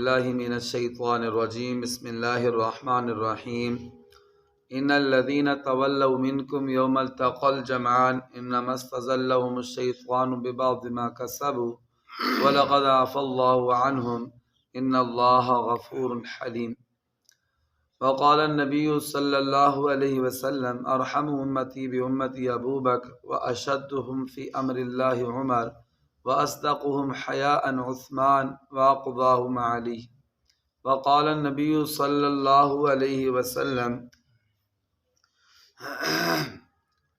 باللہ من الشیطان الرجیم بسم اللہ الرحمن الرحیم ان الذین تولوا منکم یوم التقى الجمعان انما استزلهم الشیطان ببعض ما کسبوا ولقد عفا اللہ عنہم ان اللہ غفور حلیم وقال النبی صلی اللہ علیہ وسلم ارحم امتی بامتی ابو بکر واشدهم فی امر اللہ عمر وأصدقهم حياء عثمان وأقضاهم علي وقال النبي صلى الله عليه وسلم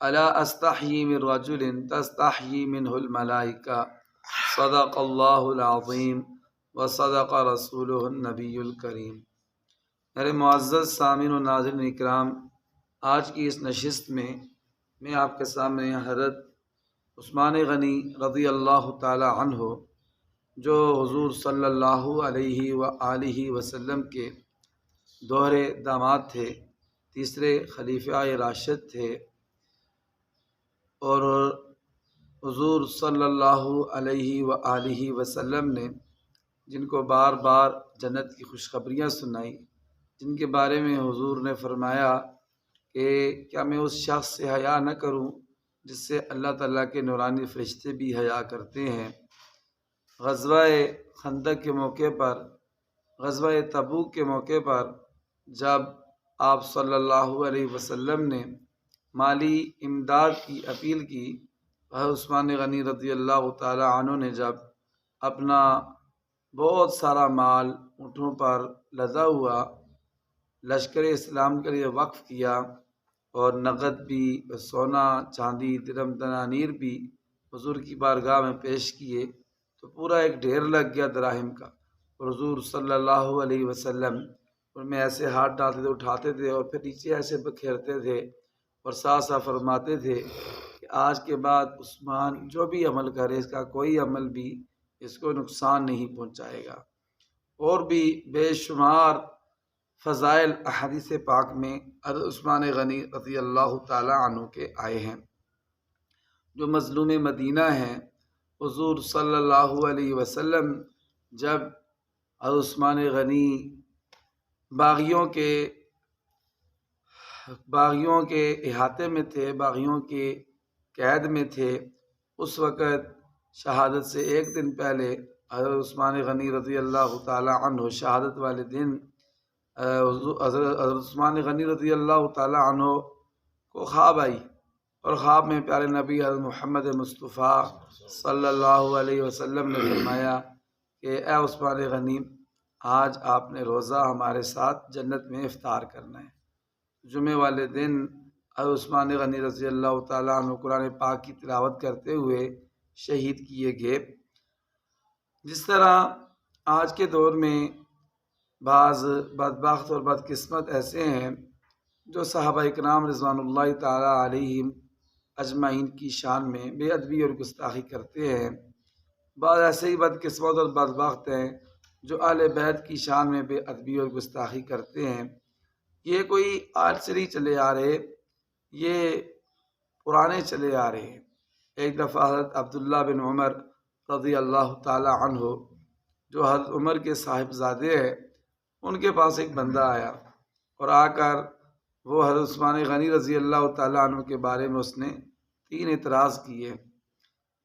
ألا أستحيي من رجل تستحيي منه الملائكة صدق الله العظيم وصدق رسوله النبي الكريم۔ میرے معزز سامعین و ناظرین اکرام، آج کی اس نشست میں آپ کے سامنے حضرت عثمان غنی رضی اللہ تعالی عنہ جو حضور صلی اللہ علیہ وآلہ وسلم کے دوہرے داماد تھے، تیسرے خلیفہ راشد تھے، اور حضور صلی اللہ علیہ وآلہ وسلم نے جن کو بار بار جنت کی خوشخبریاں سنائی، جن کے بارے میں حضور نے فرمایا کہ کیا میں اس شخص سے حیا نہ کروں جس سے اللہ تعالیٰ کے نورانی فرشتے بھی حیا کرتے ہیں۔ غزوہ خندق کے موقع پر، غزوہ تبوک کے موقع پر جب آپ صلی اللہ علیہ وسلم نے مالی امداد کی اپیل کی، عثمان غنی رضی اللہ تعالی عنہ نے جب اپنا بہت سارا مال اونٹوں پر لدا ہوا لشکر اسلام کے لیے وقف کیا، اور نقد بھی، سونا چاندی درم دنانیر بھی حضور کی بارگاہ میں پیش کیے، تو پورا ایک ڈھیر لگ گیا دراہم کا، اور حضور صلی اللہ علیہ وسلم ان میں ایسے ہاتھ ڈالتے تھے، اٹھاتے تھے اور پھر نیچے ایسے بکھیرتے تھے، اور ساتھ ساتھ فرماتے تھے کہ آج کے بعد عثمان جو بھی عمل کرے اس کا کوئی عمل بھی اس کو نقصان نہیں پہنچائے گا۔ اور بھی بے شمار فضائل احادیث پاک میں حضرت عثمان غنی رضی اللہ تعالی عنہ کے آئے ہیں۔ جو مظلوم مدینہ ہیں، حضور صلی اللہ علیہ وسلم جب حضرت عثمان غنی باغیوں کے احاطے میں تھے، باغیوں کے قید میں تھے، اس وقت شہادت سے ایک دن پہلے حضرت عثمان غنی رضی اللہ تعالی عنہ شہادت والے دن حضرت عثمان غنی رضی اللہ تعالی عنہ کو خواب آئی، اور خواب میں پیارے نبی حضرت محمد مصطفیٰ صلی اللہ علیہ وسلم نے فرمایا کہ اے عثمان غنی، آج آپ نے روزہ ہمارے ساتھ جنت میں افطار کرنا ہے۔ جمعے والے دن حضرت عثمان غنی رضی اللہ تعالی عنہ قرآن پاک کی تلاوت کرتے ہوئے شہید کیے گئے۔ جس طرح آج کے دور میں بعض بدبخت اور بدقسمت ایسے ہیں جو صحابہ اکرام رضوان اللہ تعالی علیہم اجمعین کی شان میں بے ادبی اور گستاخی کرتے ہیں، بعض ایسے ہی بدقسمت اور بدبخت ہیں جو اہل بیت کی شان میں بے ادبی اور گستاخی کرتے ہیں۔ یہ کوئی آج سے نہیں چلے آ رہے، یہ پرانے چلے آ رہے ہیں۔ ایک دفعہ حضرت عبداللہ بن عمر رضی اللہ تعالی عنہ جو حضرت عمر کے صاحبزادے ہیں، ان کے پاس ایک بندہ آیا، اور آ کر وہ حضرت عثمان غنی رضی اللہ تعالیٰ عنہ کے بارے میں اس نے 3 اعتراض کیے۔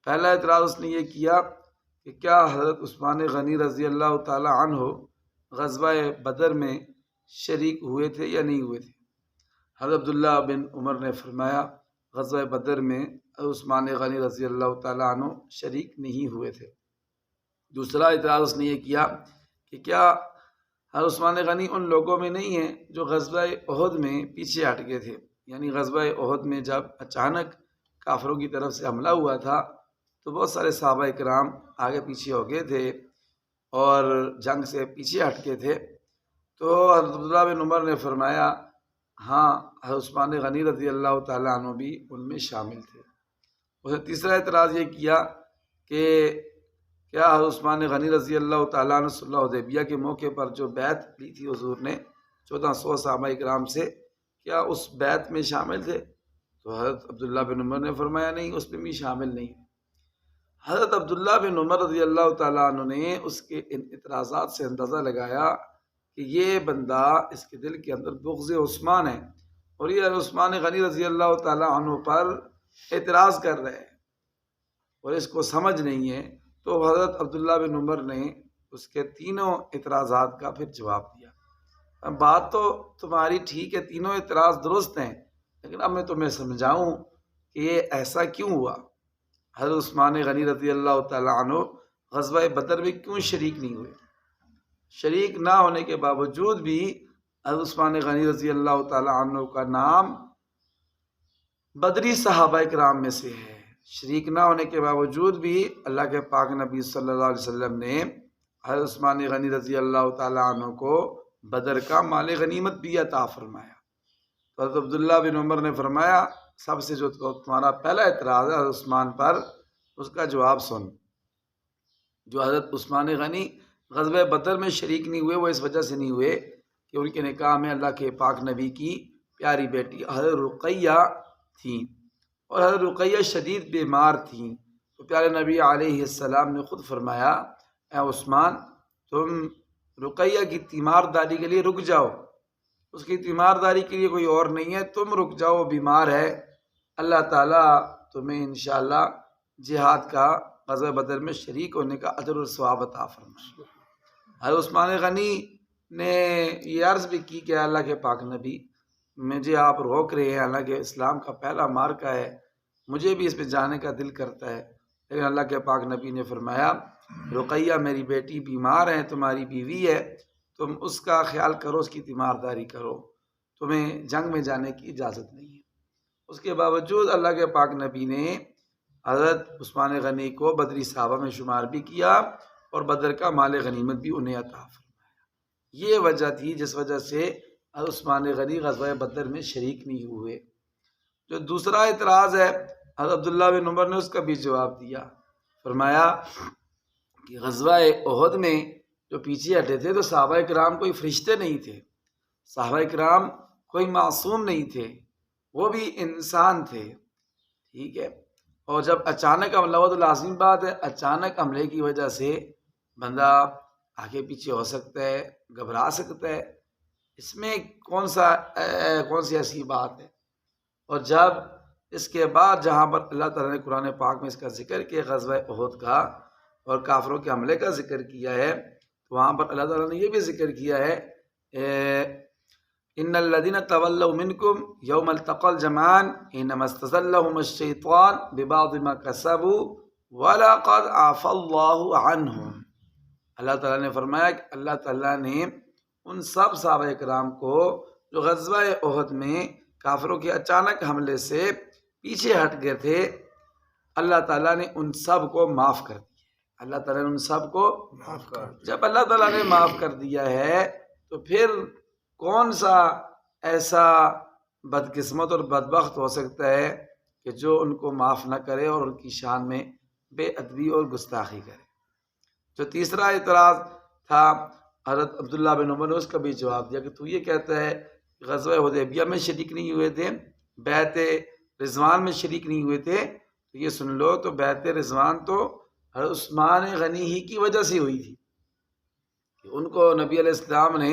پہلا اعتراض اس نے یہ کیا کہ کیا حضرت عثمان غنی رضی اللہ تعالیٰ عنہ غزوہ بدر میں شریک ہوئے تھے یا نہیں ہوئے تھے؟ حضرت عبداللہ بن عمر نے فرمایا غزوہ بدر میں حضرت عثمان غنی رضی اللہ تعالیٰ عنہ شریک نہیں ہوئے تھے۔ دوسرا اعتراض اس نے یہ کیا کہ کیا حضرت عثمان غنی ان لوگوں میں نہیں ہیں جو غزوہ احد میں پیچھے ہٹ گئے تھے؟ یعنی غزوہ احد میں جب اچانک کافروں کی طرف سے حملہ ہوا تھا تو بہت سارے صحابہ اکرام آگے پیچھے ہو گئے تھے اور جنگ سے پیچھے ہٹ گئے تھے۔ تو حضرت عبداللہ بن عمر نے فرمایا ہاں، حضرت عثمان غنی رضی اللہ تعالیٰ عنہ بھی ان میں شامل تھے۔ اس نے تیسرا اعتراض یہ کیا کہ کیا حضرت عثمان غنی رضی اللہ تعالیٰ عنہ صلح حدیبیہ کے موقع پر جو بیعت لی تھی حضور نے 1400 صحابہ اکرام سے، کیا اس بیعت میں شامل تھے؟ تو حضرت عبداللہ بن عمر نے فرمایا نہیں، اس میں بھی شامل نہیں۔ حضرت عبداللہ بن عمر رضی اللہ تعالیٰ عنہ نے اس کے ان اعتراضات سے اندازہ لگایا کہ یہ بندہ، اس کے دل کے اندر بغض عثمان ہے اور یہ عثمان غنی رضی اللہ تعالیٰ عنہ پر اعتراض کر رہے ہیں اور اس کو سمجھ نہیں ہے۔ تو حضرت عبداللہ بن عمر نے اس کے تینوں اعتراضات کا پھر جواب دیا۔ اب بات تو تمہاری ٹھیک ہے، تینوں اعتراض درست ہیں، لیکن اب میں تمہیں سمجھاؤں کہ یہ ایسا کیوں ہوا۔ حضرت عثمان غنی رضی اللہ تعالیٰ عنہ غزوہ بدر میں کیوں شریک نہیں ہوئے؟ شریک نہ ہونے کے باوجود بھی حضرت عثمان غنی رضی اللہ تعالیٰ عنہ کا نام بدری صحابہ کرام میں سے ہے۔ شریک نہ ہونے کے باوجود بھی اللہ کے پاک نبی صلی اللہ علیہ وسلم نے حضرت عثمان غنی رضی اللہ تعالیٰ عنہ کو بدر کا مال غنیمت بھی عطا فرمایا۔ تو حضرت عبداللہ بن عمر نے فرمایا، سب سے جو تمہارا پہلا اعتراض ہے حضرت عثمان پر، اس کا جواب سن۔ جو حضرت عثمان غنی غزوہ بدر میں شریک نہیں ہوئے، وہ اس وجہ سے نہیں ہوئے کہ ان کے نکاح میں اللہ کے پاک نبی کی پیاری بیٹی حضرت رقیہ تھیں اور حضرت رقیہ شدید بیمار تھیں۔ تو پیارے نبی علیہ السلام نے خود فرمایا، اے عثمان، تم رقیہ کی تیمارداری کے لیے رک جاؤ، اس کی تیمارداری کے لیے کوئی اور نہیں ہے، تم رک جاؤ، وہ بیمار ہے، اللہ تعالیٰ تمہیں انشاءاللہ جہاد کا غزوہ بدر میں شریک ہونے کا اجر و ثواب عطا فرمائے۔ حضرت عثمان غنی نے یہ عرض بھی کی کہ اللہ کے پاک نبی، مجھے آپ روک رہے ہیں، حالانکہ اسلام کا پہلا مارکہ ہے، مجھے بھی اس پہ جانے کا دل کرتا ہے، لیکن اللہ کے پاک نبی نے فرمایا، رقیہ میری بیٹی بیمار ہے، تمہاری بیوی ہے، تم اس کا خیال کرو، اس کی تیمارداری کرو، تمہیں جنگ میں جانے کی اجازت نہیں ہے۔ اس کے باوجود اللہ کے پاک نبی نے حضرت عثمان غنی کو بدری صحابہ میں شمار بھی کیا اور بدر کا مال غنیمت بھی انہیں عطا فرمایا۔ یہ وجہ تھی جس وجہ سے حضرت عثمان غنی غزوہ بدر میں شریک نہیں ہوئے۔ جو دوسرا اعتراض ہے حضرت عبداللہ بن عمر نے اس کا بھی جواب دیا، فرمایا کہ غزوہ احد میں جو پیچھے ہٹے تھے تو صحابہ کرام کوئی فرشتے نہیں تھے، صحابہ کرام کوئی معصوم نہیں تھے، وہ بھی انسان تھے، ٹھیک ہے۔ اور جب اچانک حملہ ہوا تو لازمی بات ہے، اچانک حملے کی وجہ سے بندہ آگے پیچھے ہو سکتا ہے، گھبرا سکتا ہے، اس میں کون سی ایسی بات ہے۔ اور جب اس کے بعد جہاں پر اللہ تعالیٰ نے قرآن پاک میں اس کا ذکر کیا، غزوہ احد کا اور کافروں کے حملے کا ذکر کیا ہے، تو وہاں پر اللہ تعالیٰ نے یہ بھی ذکر کیا ہے، ان الذین تولوا منکم یوم التقى الجمعان انما استزلهم الشیطان ببعض ما کسبوا ولقد عفا اللہ عنہم۔ اللہ تعالیٰ نے فرمایا کہ اللہ تعالیٰ نے ان سب صحابہ کرام کو جو غزوہ احد میں کافروں کے اچانک حملے سے پیچھے ہٹ گئے تھے، اللہ تعالیٰ نے ان سب کو معاف کر دیا۔ اللہ تعالیٰ نے ان سب کو معاف کر دیا۔ جب اللہ تعالیٰ نے معاف کر دیا ہے تو پھر کون سا ایسا بدقسمت اور بدبخت ہو سکتا ہے کہ جو ان کو معاف نہ کرے اور ان کی شان میں بے ادبی اور گستاخی کرے۔ جو تیسرا اعتراض تھا حضرت عبداللہ بن عمر نے اس کا بھی جواب دیا کہ تو یہ کہتا ہے کہ غزوہ حدیبیہ میں شریک نہیں ہوئے تھے، بیعت رضوان میں شریک نہیں ہوئے تھے، تو یہ سن لو، تو بیعت رضوان تو حضرت عثمان غنی ہی کی وجہ سے ہوئی تھی کہ ان کو نبی علیہ السلام نے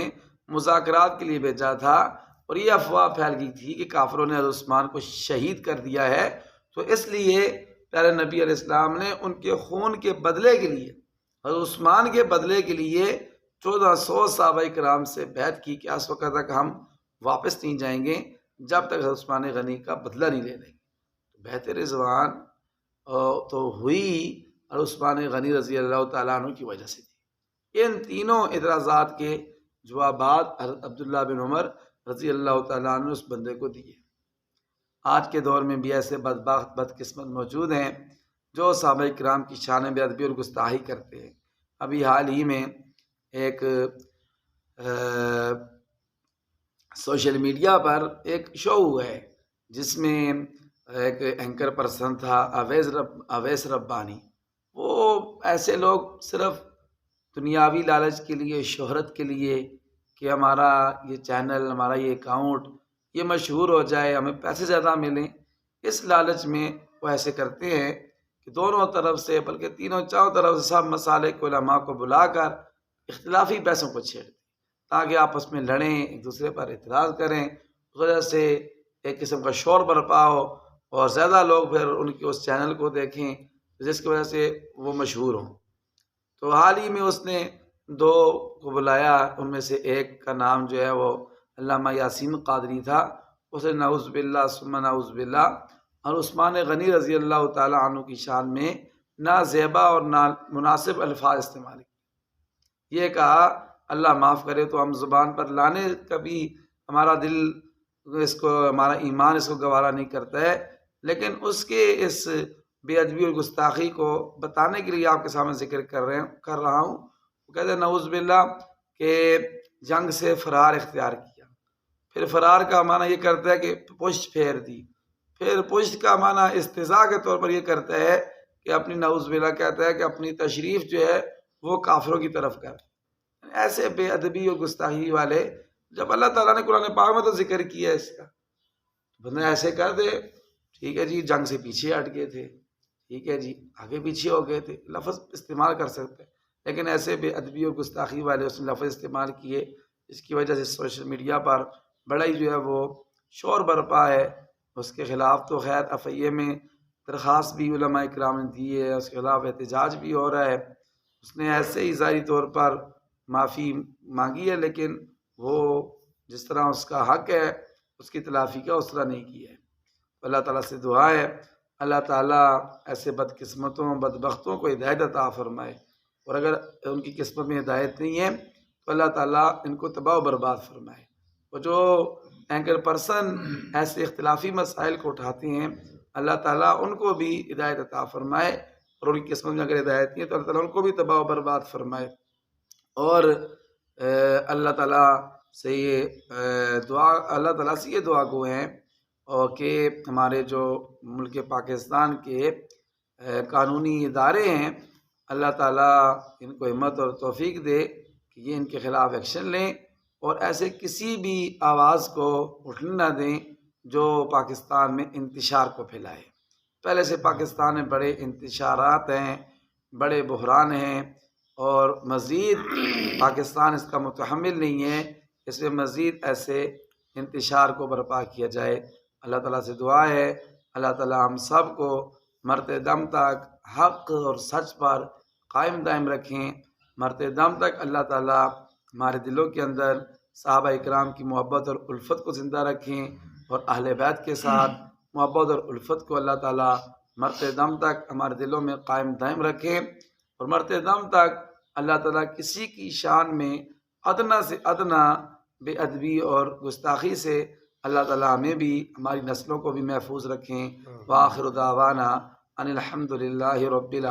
مذاکرات کے لیے بھیجا تھا اور یہ افواہ پھیل گئی تھی کہ کافروں نے حضرت عثمان کو شہید کر دیا ہے، تو اس لیے پیارے نبی علیہ السلام نے ان کے خون کے بدلے کے لیے، حضرت عثمان کے بدلے کے لیے 1400 صحابہ کرام سے بیعت کی کہ اس وقت تک ہم واپس نہیں جائیں گے جب تک حضرت عثمان غنی کا بدلہ نہیں لے لیں گے۔ بیعت رضوان تو ہوئی حضرت عثمان غنی رضی اللہ تعالیٰ عنہ کی وجہ سے تھی۔ ان تینوں اعتراضات کے جوابات حضرت عبداللہ بن عمر رضی اللہ تعالیٰ عنہ نے اس بندے کو دیے۔ آج کے دور میں بھی ایسے بدبخت بدقسمت موجود ہیں جو صحابہ کرام کی شان بے ادبی اور گستاخی کرتے ہیں۔ ابھی حال ہی میں ایک سوشل میڈیا پر ایک شو ہوا ہے جس میں ایک اینکر پرسن تھا اویس ربانی۔ وہ ایسے لوگ صرف دنیاوی لالچ کے لیے، شہرت کے لیے کہ ہمارا یہ چینل، ہمارا یہ اکاؤنٹ یہ مشہور ہو جائے، ہمیں پیسے زیادہ ملیں، اس لالچ میں وہ ایسے کرتے ہیں کہ کہ دونوں طرف سے بلکہ تینوں چاروں طرف سے سب مسالک علماء کو بلا کر اختلافی بحثوں کو چھیڑ دیں تاکہ آپس میں لڑیں، ایک دوسرے پر اعتراض کریں، اس وجہ سے ایک قسم کا شور برپا ہو اور زیادہ لوگ پھر ان کے اس چینل کو دیکھیں جس کی وجہ سے وہ مشہور ہوں۔ تو حال ہی میں اس نے 2 کو بلایا، ان میں سے ایک کا نام جو ہے وہ علامہ یاسین قادری تھا، اس نے نعوذ باللہ ثم نعوذ باللہ اور عثمان غنی رضی اللہ تعالیٰ عنہ کی شان میں نہ زیبا اور نہ مناسب الفاظ استعمال کیے۔ یہ کہا اللہ معاف کرے تو ہم زبان پر لانے کبھی ہمارا دل اس کو، ہمارا ایمان اس کو گوارا نہیں کرتا ہے، لیکن اس کے اس بے ادبی اور گستاخی کو بتانے کے لیے آپ کے سامنے ذکر کر رہا ہوں۔ وہ کہتے ہیں نعوذ باللہ کہ جنگ سے فرار اختیار کیا، پھر فرار کا معنی یہ کرتا ہے کہ پشت پھیر دی، پھر پشت کا معنی استہزاء کے طور پر یہ کرتا ہے کہ اپنی نعوذ باللہ کہتا ہے کہ اپنی تشریف جو ہے وہ کافروں کی طرف کر۔ ایسے بے ادبی اور گستاخی والے جب اللہ تعالیٰ نے قرآن پاک میں تو ذکر کیا ہے اس کا، بندہ ایسے کر دے ٹھیک ہے جی جنگ سے پیچھے ہٹ گئے تھے، ٹھیک ہے جی آگے پیچھے ہو گئے تھے، لفظ استعمال کر سکتے ہیں، لیکن ایسے بے ادبی اور گستاخی والے اس نے لفظ استعمال کیے جس کی وجہ سے سوشل میڈیا پر بڑا ہی جو ہے وہ شور برپا ہے۔ اس کے خلاف تو خیر FIA میں درخواست بھی علماء کرام نے دی ہے، اس کے خلاف احتجاج بھی ہو رہا ہے، اس نے ایسے ہی ظاہری طور پر معافی مانگی ہے، لیکن وہ جس طرح اس کا حق ہے اس کی تلافی کا اس طرح نہیں کی ہے۔ اللہ تعالیٰ سے دعا ہے اللہ تعالیٰ ایسے بدقسمتوں بدبختوں کو ہدایت عطا فرمائے، اور اگر ان کی قسمت میں ہدایت نہیں ہے تو اللہ تعالیٰ ان کو تباہ و برباد فرمائے۔ وہ جو اینکر پرسن ایسے اختلافی مسائل کو اٹھاتے ہیں اللہ تعالیٰ ان کو بھی ہدایت عطا فرمائے، اور ان کی قسمت میں اگر ہدایت نہیں ہے تو اللہ تعالیٰ ان کو بھی تباہ و برباد فرمائے۔ اور اللہ تعالیٰ سے یہ دعا گو ہیں اور کہ ہمارے جو ملک پاکستان کے قانونی ادارے ہیں اللہ تعالیٰ ان کو ہمت اور توفیق دے کہ یہ ان کے خلاف ایکشن لیں اور ایسے کسی بھی آواز کو اٹھنے نہ دیں جو پاکستان میں انتشار کو پھیلائے۔ پہلے سے پاکستان میں بڑے انتشارات ہیں، بڑے بحران ہیں، اور مزید پاکستان اس کا متحمل نہیں ہے، اس میں مزید ایسے انتشار کو برپا کیا جائے۔ اللہ تعالیٰ سے دعا ہے اللہ تعالیٰ ہم سب کو مرتے دم تک حق اور سچ پر قائم دائم رکھیں، مرتے دم تک اللہ تعالیٰ ہمارے دلوں کے اندر صحابہ اکرام کی محبت اور الفت کو زندہ رکھیں، اور اہل بیت کے ساتھ محبت اور الفت کو اللہ تعالیٰ مرتے دم تک ہمارے دلوں میں قائم دائم رکھیں، اور مرتے دم تک اللہ تعالیٰ کسی کی شان میں ادنا سے ادنا بے ادبی اور گستاخی سے اللہ تعالیٰ ہمیں بھی ہماری نسلوں کو بھی محفوظ رکھیں۔ وآخر دعوانا ان الحمد للہ رب العالمین۔